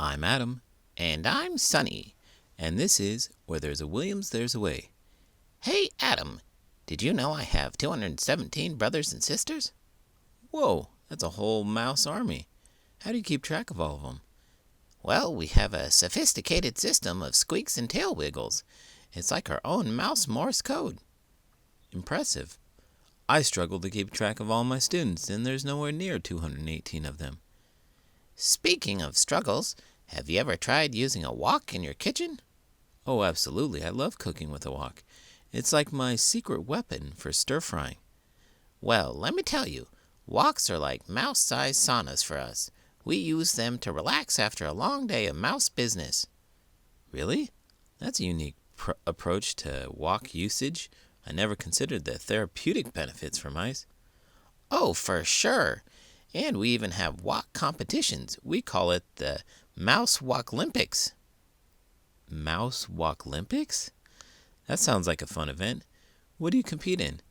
I'm Adam. And I'm Sunny. And this is Where There's a Williams, There's a Way. Hey, Adam, did you know I have 217 brothers and sisters? Whoa, that's a whole mouse army. How do you keep track of all of them? Well, we have a sophisticated system of squeaks and tail wiggles. It's like our own mouse Morse code. Impressive. I struggle to keep track of all my students, and there's nowhere near 218 of them. Speaking of struggles, have you ever tried using a wok in your kitchen? Oh, absolutely. I love cooking with a wok. It's like my secret weapon for stir-frying. Well, let me tell you, woks are like mouse-sized saunas for us. We use them to relax after a long day of mouse business. Really? That's a unique approach to wok usage. I never considered the therapeutic benefits for mice. Oh, for sure. And we even have wok competitions. We call it the Mouse Wok Olympics. Mouse Wok Olympics? That sounds like a fun event. What do you compete in?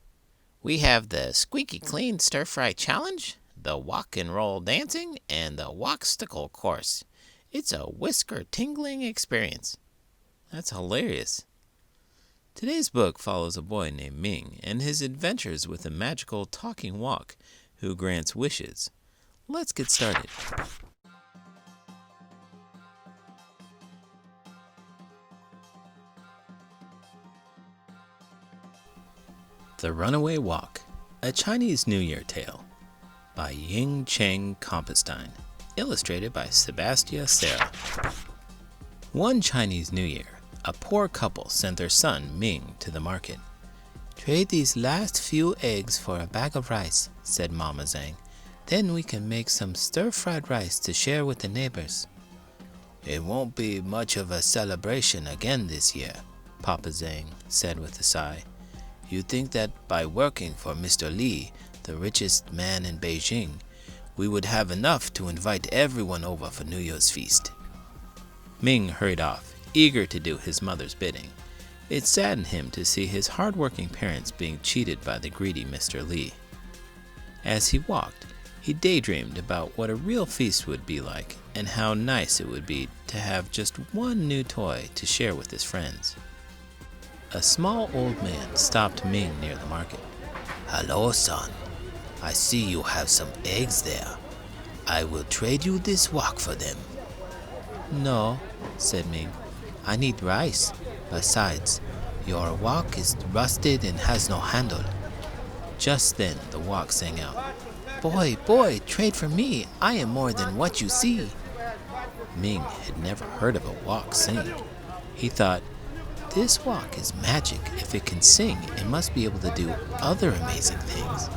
We have the Squeaky Clean Stir Fry Challenge, the Wok and Roll Dancing, and the Wokstickle Course. It's a whisker-tingling experience. That's hilarious. Today's book follows a boy named Ming and his adventures with a magical talking wok who grants wishes. Let's get started. The Runaway Wok, a Chinese New Year Tale, by Ying Chang Compestine, illustrated by Sebastia Serra. One Chinese New Year, a poor couple sent their son Ming to the market. "Trade these last few eggs for a bag of rice," said Mama Zhang. "Then we can make some stir-fried rice to share with the neighbors." "It won't be much of a celebration again this year," Papa Zhang said with a sigh. "You think that by working for Mr. Li, the richest man in Beijing, we would have enough to invite everyone over for New Year's feast?" Ming hurried off, eager to do his mother's bidding. It saddened him to see his hard-working parents being cheated by the greedy Mr. Li. As he walked, he daydreamed about what a real feast would be like and how nice it would be to have just one new toy to share with his friends. A small old man stopped Ming near the market. "Hello, son. I see you have some eggs there. I will trade you this wok for them." "No," said Ming. "I need rice. Besides, your wok is rusted and has no handle." Just then the wok sang out, "Boy, boy, trade for me. I am more than what you see." Ming had never heard of a wok sing. He thought, "This wok is magic. If it can sing, it must be able to do other amazing things."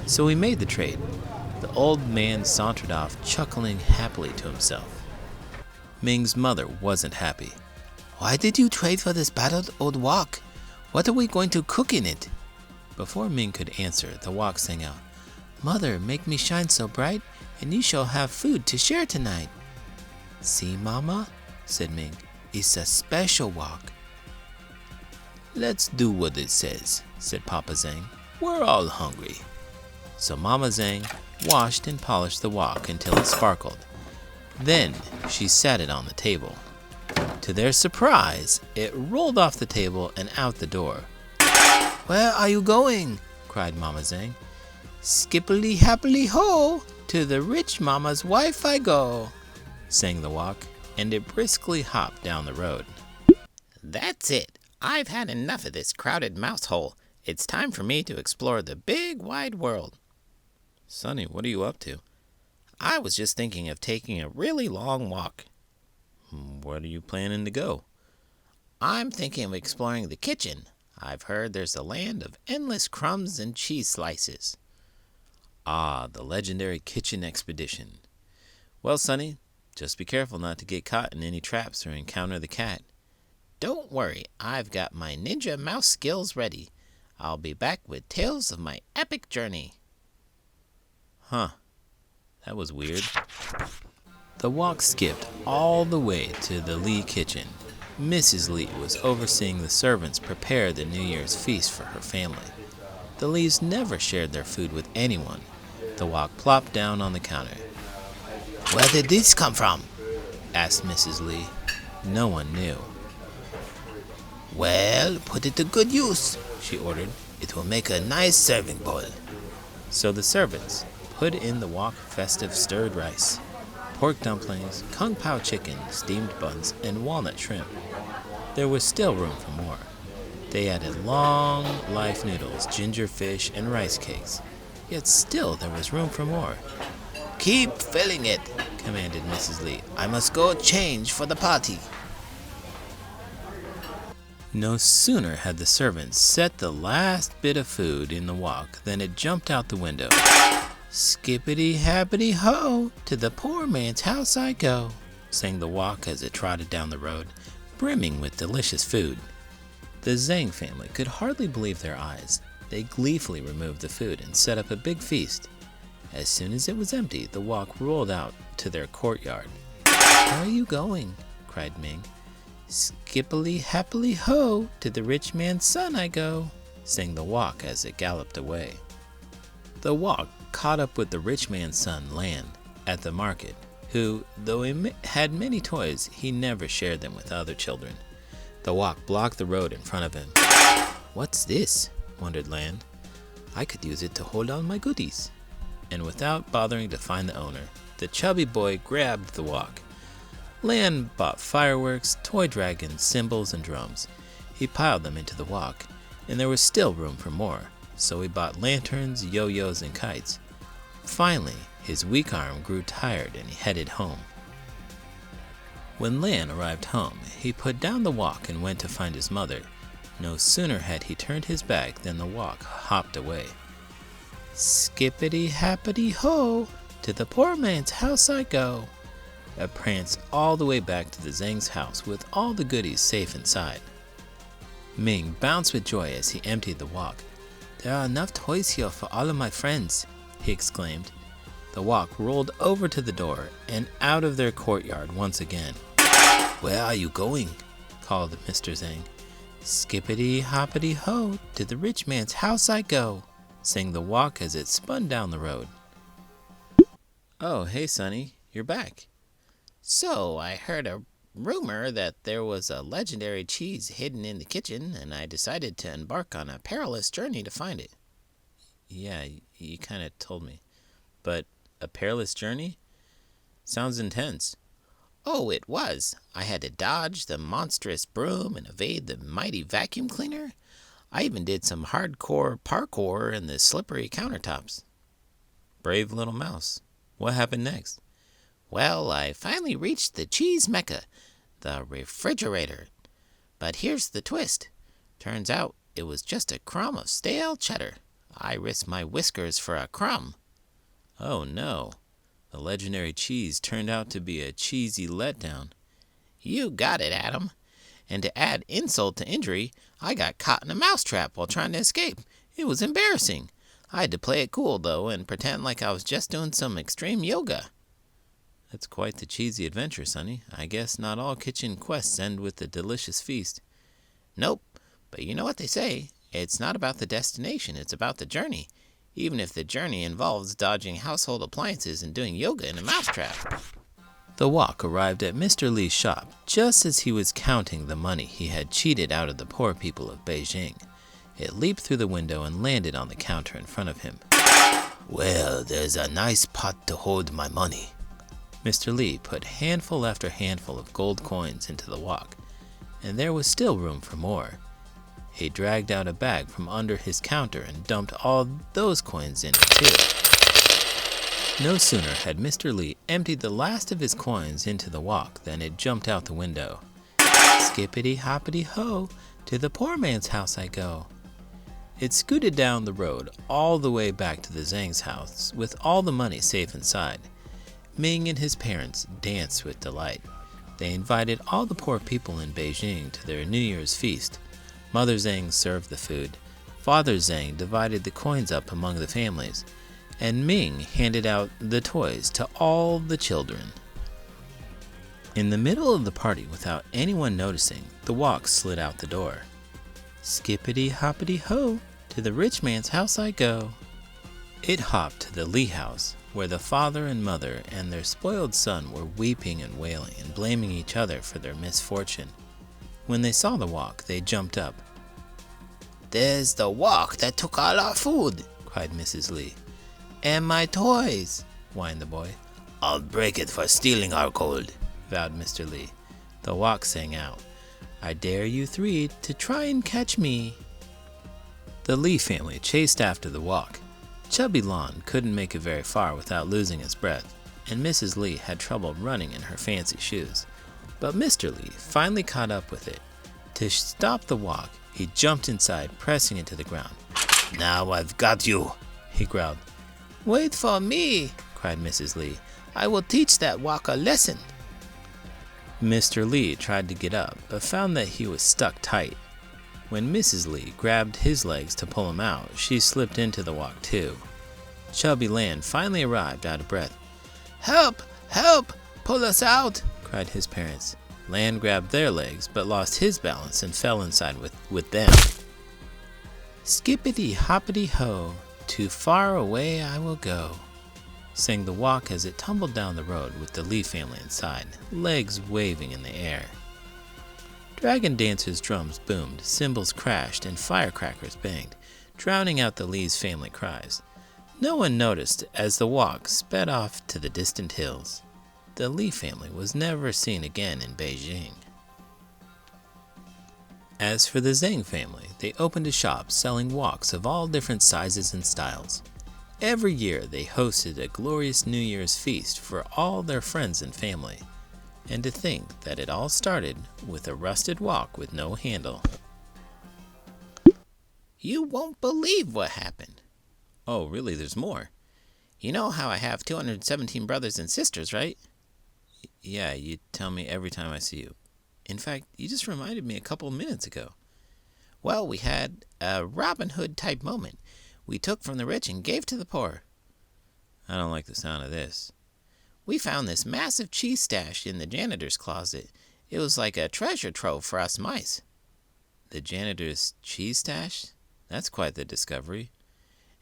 So he made the trade. The old man sauntered off, chuckling happily to himself. Ming's mother wasn't happy. "Why did you trade for this battered old wok? What are we going to cook in it?" Before Ming could answer, the wok sang out, "Mother, make me shine so bright, and you shall have food to share tonight." "See, Mama," said Ming, "it's a special wok." "Let's do what it says," said Papa Zhang. "We're all hungry." So Mama Zhang washed and polished the wok until it sparkled. Then she sat it on the table. To their surprise, it rolled off the table and out the door. "Where are you going?" cried Mama Zhang. "Skippily happily ho, to the rich mama's wife I go," sang the wok, and it briskly hopped down the road. That's it. I've had enough of this crowded mouse hole. It's time for me to explore the big wide world. "Sonny, what are you up to?" I was just thinking of taking a really long walk. "Where are you planning to go?" I'm thinking of exploring the kitchen. I've heard there's a land of endless crumbs and cheese slices. "Ah, the legendary kitchen expedition. Well, Sonny, just be careful not to get caught in any traps or encounter the cat." Don't worry, I've got my ninja mouse skills ready. I'll be back with tales of my epic journey. Huh, that was weird. The wok skipped all the way to the Li kitchen. Mrs. Li was overseeing the servants prepare the New Year's feast for her family. The Lees never shared their food with anyone. The wok plopped down on the counter. Where did this come from? asked Mrs. Lee. No one knew. Well, put it to good use, she ordered. It will make a nice serving bowl. So the servants put in the wok festive stirred rice, pork dumplings, kung pao chicken, steamed buns, and walnut shrimp. There was still room for more. They added long life noodles, ginger fish, and rice cakes. Yet still there was room for more. Keep filling it, commanded Mrs. Lee. I must go change for the party. No sooner had the servants set the last bit of food in the wok than it jumped out the window. Skippity-happity-ho, to the poor man's house I go, sang the wok as it trotted down the road, brimming with delicious food. The Zhang family could hardly believe their eyes. They gleefully removed the food and set up a big feast. As soon as it was empty, the wok rolled out to their courtyard. Where are you going? cried Ming. Skippily-happily-ho, to the rich man's son I go, sang the wok as it galloped away. The wok caught up with the rich man's son, Lan, at the market, who, though he had many toys, he never shared them with other children. The wok blocked the road in front of him. What's this? wondered Lan. I could use it to hold on my goodies. And without bothering to find the owner, the chubby boy grabbed the wok. Lan bought fireworks, toy dragons, cymbals, and drums. He piled them into the wok, and there was still room for more, so he bought lanterns, yo-yos, and kites. Finally, his weak arm grew tired and he headed home. When Lan arrived home, he put down the wok and went to find his mother. No sooner had he turned his back than the wok hopped away. Skippity-happity-ho, to the poor man's house I go. It pranced all the way back to the Zhang's house with all the goodies safe inside. Ming bounced with joy as he emptied the wok. There are enough toys here for all of my friends, he exclaimed. The wok rolled over to the door and out of their courtyard once again. Where are you going? called Mr. Zhang. Skippity-hoppity-ho, to the rich man's house I go, sang the wok as it spun down the road. Oh, hey, Sonny, you're back. So, I heard a rumor that there was a legendary cheese hidden in the kitchen, and I decided to embark on a perilous journey to find it. Yeah, you kind of told me. But a perilous journey? Sounds intense. Oh, it was. I had to dodge the monstrous broom and evade the mighty vacuum cleaner. I even did some hardcore parkour in the slippery countertops. Brave little mouse. What happened next? Well, I finally reached the cheese mecca, the refrigerator. But here's the twist. Turns out it was just a crumb of stale cheddar. I risked my whiskers for a crumb. Oh no. The legendary cheese turned out to be a cheesy letdown. You got it, Adam. And to add insult to injury, I got caught in a mousetrap while trying to escape. It was embarrassing. I had to play it cool, though, and pretend like I was just doing some extreme yoga. That's quite the cheesy adventure, Sonny. I guess not all kitchen quests end with a delicious feast. Nope, but you know what they say. It's not about the destination, it's about the journey. Even if the journey involves dodging household appliances and doing yoga in a mousetrap. The wok arrived at Mr. Lee's shop just as he was counting the money he had cheated out of the poor people of Beijing. It leaped through the window and landed on the counter in front of him. Well, there's a nice pot to hold my money. Mr. Lee put handful after handful of gold coins into the wok, and there was still room for more. He dragged out a bag from under his counter and dumped all those coins in it too. No sooner had Mr. Lee emptied the last of his coins into the wok than it jumped out the window. Skippity-hoppity-ho, to the poor man's house I go. It scooted down the road all the way back to the Zhang's house with all the money safe inside. Ming and his parents danced with delight. They invited all the poor people in Beijing to their New Year's feast. Mother Zhang served the food. Father Zhang divided the coins up among the families. And Ming handed out the toys to all the children. In the middle of the party, without anyone noticing, the wok slid out the door. Skippity-hoppity-ho, to the rich man's house I go. It hopped to the Lee house, where the father and mother and their spoiled son were weeping and wailing and blaming each other for their misfortune. When they saw the wok, they jumped up. "There's the wok that took all our food," cried Mrs. Lee. "and my toys," whined the boy. "I'll break it for stealing our gold," vowed Mr. Lee. The wok sang out, "I dare you three to try and catch me." The Lee family chased after the wok. Chubby Lon couldn't make it very far without losing his breath, and Mrs. Lee had trouble running in her fancy shoes. But Mr. Lee finally caught up with it. To stop the wok, he jumped inside, pressing it to the ground. "Now I've got you," he growled. "Wait for me," cried Mrs. Lee. "I will teach that wok a lesson." Mr. Lee tried to get up, but found that he was stuck tight. When Mrs. Lee grabbed his legs to pull him out, she slipped into the wok too. Chubby Lan finally arrived out of breath. "Help! Help! Pull us out!" cried his parents. Lan grabbed their legs, but lost his balance and fell inside with them. "Skippity hoppity ho, too far away I will go," sang the wok as it tumbled down the road with the Lee family inside, legs waving in the air. Dragon dancers' drums boomed, cymbals crashed, and firecrackers banged, drowning out the Lee's family cries. No one noticed as the wok sped off to the distant hills. The Lee family was never seen again in Beijing. As for the Zhang family, they opened a shop selling woks of all different sizes and styles. Every year they hosted a glorious New Year's feast for all their friends and family. And to think that it all started with a rusted wok with no handle. "You won't believe what happened." "Oh, really? There's more?" "You know how I have 217 brothers and sisters, right?" "Yeah, you tell me every time I see you. In fact, you just reminded me a couple minutes ago." "Well, we had a Robin Hood type moment. We took from the rich and gave to the poor." "I don't like the sound of this." "We found this massive cheese stash in the janitor's closet. It was like a treasure trove for us mice." "The janitor's cheese stash? That's quite the discovery."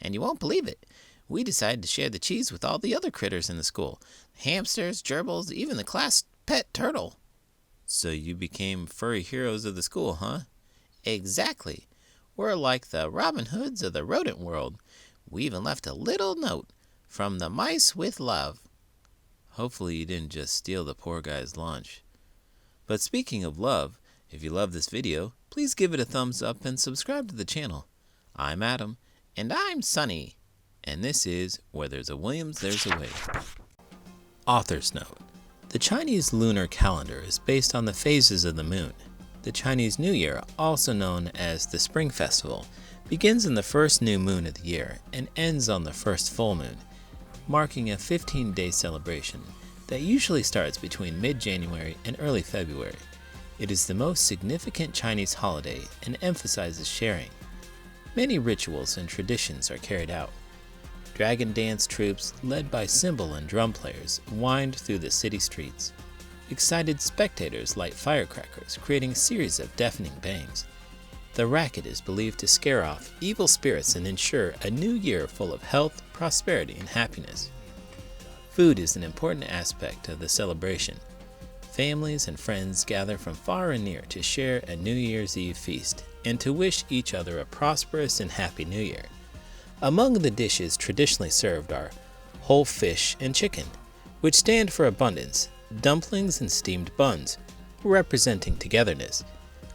"And you won't believe it. We decided to share the cheese with all the other critters in the school. Hamsters, gerbils, even the class pet turtle." "So you became furry heroes of the school, huh?" "Exactly. We're like the Robin Hoods of the rodent world. We even left a little note. From the mice with love." Hopefully you didn't just steal the poor guy's lunch. But speaking of love, if you love this video, please give it a thumbs up and subscribe to the channel. I'm Adam. And I'm Sunny. And this is Where There's a Williams, There's a Way. Author's note. The Chinese lunar calendar is based on the phases of the moon. The Chinese New Year, also known as the Spring Festival, begins in the first new moon of the year and ends on the first full moon, marking a 15-day celebration that usually starts between mid-January and early February. It is the most significant Chinese holiday and emphasizes sharing. Many rituals and traditions are carried out. Dragon dance troops, led by cymbal and drum players, wind through the city streets. Excited spectators light firecrackers, creating a series of deafening bangs. The racket is believed to scare off evil spirits and ensure a new year full of health, prosperity, and happiness. Food is an important aspect of the celebration. Families and friends gather from far and near to share a New Year's Eve feast and to wish each other a prosperous and happy New Year. Among the dishes traditionally served are whole fish and chicken, which stand for abundance, dumplings and steamed buns, representing togetherness,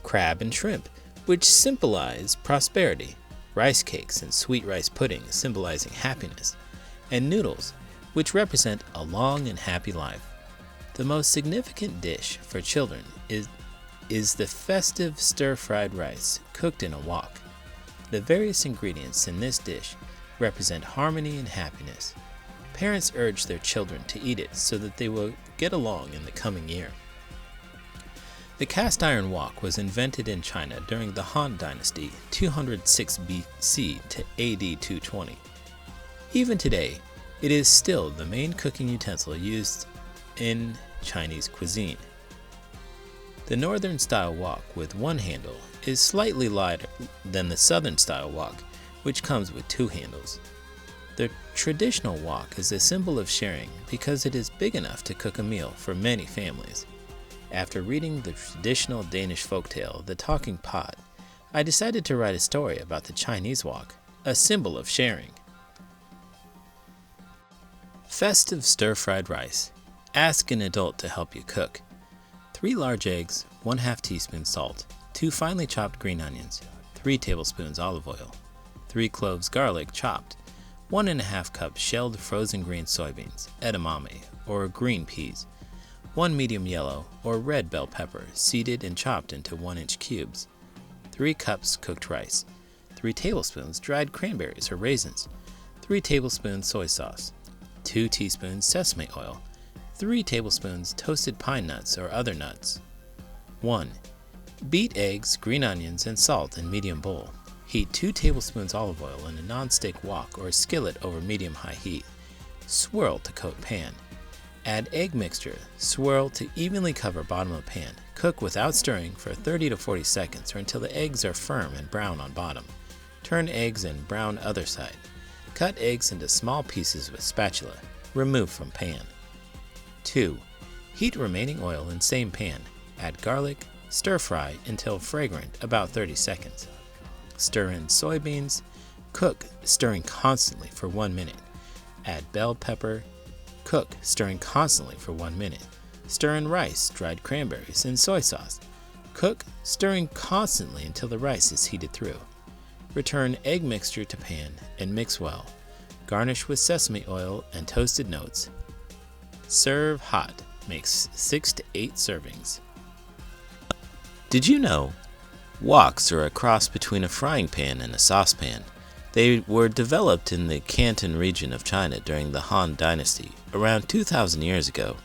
crab and shrimp, which symbolize prosperity, rice cakes and sweet rice pudding symbolizing happiness, and noodles, which represent a long and happy life. The most significant dish for children is the festive stir-fried rice cooked in a wok. The various ingredients in this dish represent harmony and happiness. Parents urge their children to eat it so that they will get along in the coming year. The cast iron wok was invented in China during the Han Dynasty, 206 BC to AD 220. Even today, it is still the main cooking utensil used in Chinese cuisine. The northern style wok with one handle is slightly lighter than the southern style wok, which comes with two handles. The traditional wok is a symbol of sharing because it is big enough to cook a meal for many families. After reading the traditional Danish folktale, The Talking Pot, I decided to write a story about the Chinese wok, a symbol of sharing. Festive stir-fried rice. Ask an adult to help you cook. 3 large eggs, 1/2 teaspoon salt, 2 finely chopped green onions, 3 tablespoons olive oil, 3 cloves garlic chopped, 1½ cup shelled frozen green soybeans, edamame, or green peas, 1 medium yellow or red bell pepper seeded and chopped into 1-inch cubes, 3 cups cooked rice, 3 tablespoons dried cranberries or raisins, 3 tablespoons soy sauce, 2 teaspoons sesame oil, 3 tablespoons toasted pine nuts or other nuts. 1. Beat eggs, green onions, and salt in medium bowl. Heat 2 tablespoons olive oil in a non-stick wok or skillet over medium-high heat. Swirl to coat pan. Add egg mixture. Swirl to evenly cover bottom of pan. Cook without stirring for 30 to 40 seconds or until the eggs are firm and brown on bottom. Turn eggs and brown other side. Cut eggs into small pieces with spatula. Remove from pan. 2. Heat remaining oil in same pan. Add garlic. Stir fry until fragrant, about 30 seconds. Stir in soybeans. Cook, stirring constantly for 1 minute. Add bell pepper. Cook, stirring constantly for 1 minute. Stir in rice, dried cranberries, and soy sauce. Cook, stirring constantly until the rice is heated through. Return egg mixture to pan and mix well. Garnish with sesame oil and toasted notes. Serve hot. Makes 6 to 8 servings. Did you know? Woks are a cross between a frying pan and a saucepan. They were developed in the Canton region of China during the Han Dynasty, around 2,000 years ago.